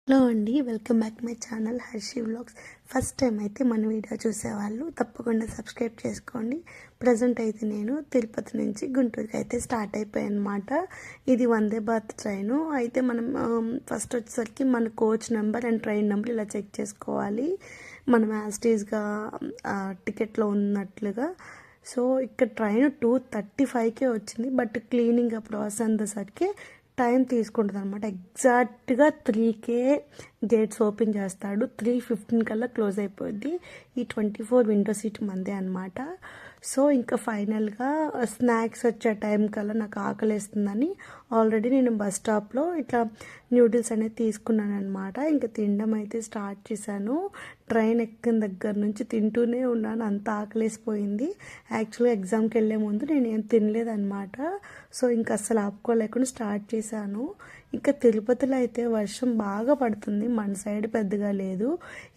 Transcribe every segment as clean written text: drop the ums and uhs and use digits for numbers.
Hello అండి, welcome back my channel Harshi vlogs. First time అయితే మన వీడియో చూసేవాళ్ళు తప్పకుండా సబ్స్క్రైబ్ చేసుకోండి. ప్రజెంట్ అయితే నేను తిరుపతి నుంచి గుంటూరుకి అయితే స్టార్ట్ అయిపోయాను అనమాట. ఇది వందే భారత్ ట్రైను. అయితే మనం ఫస్ట్ వచ్చేసరికి మన coach number and train number ఇలా చెక్ చేసుకోవాలి, మనం యాస్టీస్గా టికెట్లో ఉన్నట్లుగా. సో ఇక్కడ ట్రైన్ 2:35కే వచ్చింది, బట్ క్లీనింగ్ ప్రాసెస్ అందేసరికి టైం తీసుకుంటుంది అనమాట. ఎగ్జాక్ట్గా 3కే గేట్స్ ఓపెన్ చేస్తాడు, 3:15 కల్లా క్లోజ్ అయిపోద్ది. ఈ 24 విండో సీట్ మందే అనమాట. సో ఇంకా ఫైనల్గా స్నాక్స్ వచ్చే టైం కల్లా నాకు ఆకలిస్తుందని ఆల్రెడీ నేను బస్ స్టాప్లో ఇట్లా న్యూడిల్స్ అనేది తీసుకున్నాను అనమాట. ఇంకా తినడం అయితే స్టార్ట్ చేశాను. ట్రైన్ ఎక్కిన దగ్గర నుంచి తింటూనే ఉన్నాను, అంత ఆకలేసిపోయింది. యాక్చువల్గా ఎగ్జామ్కి వెళ్ళే ముందు నేను ఏం తినలేదన్నమాట. సో ఇంకా అస్సలు ఆపుకోలేకుండా స్టార్ట్ చేశాను. ఇంకా తిరుపతిలో అయితే వర్షం బాగా పడుతుంది, మన సైడ్ పెద్దగా లేదు.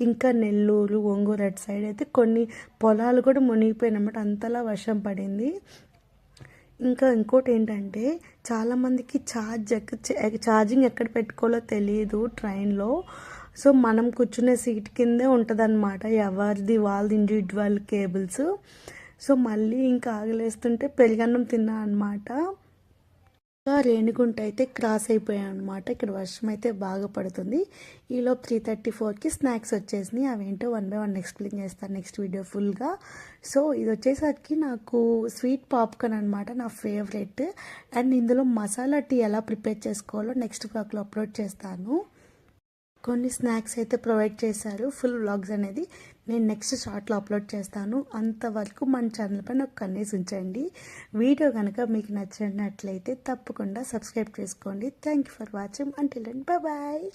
ఇంకా నెల్లూరు, ఒంగోలు అటు సైడ్ అయితే కొన్ని పొలాలు కూడా మునిగిపోయినమాట, అంతలా వర్షం పడింది. ఇంకా ఇంకోటి ఏంటంటే చాలామందికి ఛార్జింగ్ ఎక్కడ పెట్టుకోవాలో తెలియదు ట్రైన్లో. సో మనం కూర్చునే సీట్ కిందే ఉంటుందన్నమాట, ఎవరిది వాళ్ళది ఇండివిజువల్ కేబుల్స్. సో మళ్ళీ ఇంకా ఆగలేస్తుంటే పెరుగన్నం తిన్నా అనమాట. రేణిగుంట అయితే క్రాస్ అయిపోయాం అనమాట. ఇక్కడ వర్షం అయితే బాగా పడుతుంది. ఈలోపు 3:34కి స్నాక్స్ వచ్చేసినాయి. అవేంటో 1 by 1 ఎక్స్ప్లెయిన్ చేస్తాను నెక్స్ట్ వీడియో ఫుల్గా. సో ఇది వచ్చేసరికి నాకు స్వీట్ పాప్కార్న్ అనమాట, నా ఫేవరెట్. అండ్ ఇందులో మసాలా టీ ఎలా ప్రిపేర్ చేసుకోవాలో నెక్స్ట్ బ్లాగ్లో అప్లోడ్ చేస్తాను. కొన్ని స్నాక్స్ అయితే ప్రొవైడ్ చేశారు. ఫుల్ వ్లాగ్స్ అనేది నేను నెక్స్ట్ షార్ట్లో అప్లోడ్ చేస్తాను. అంతవరకు మన ఛానల్ పైన ఒక కన్నేసి ఉంచండి. వీడియో కనుక మీకు నచ్చినట్లయితే తప్పకుండా సబ్స్క్రైబ్ చేసుకోండి. Thank you for watching. Until then, bye.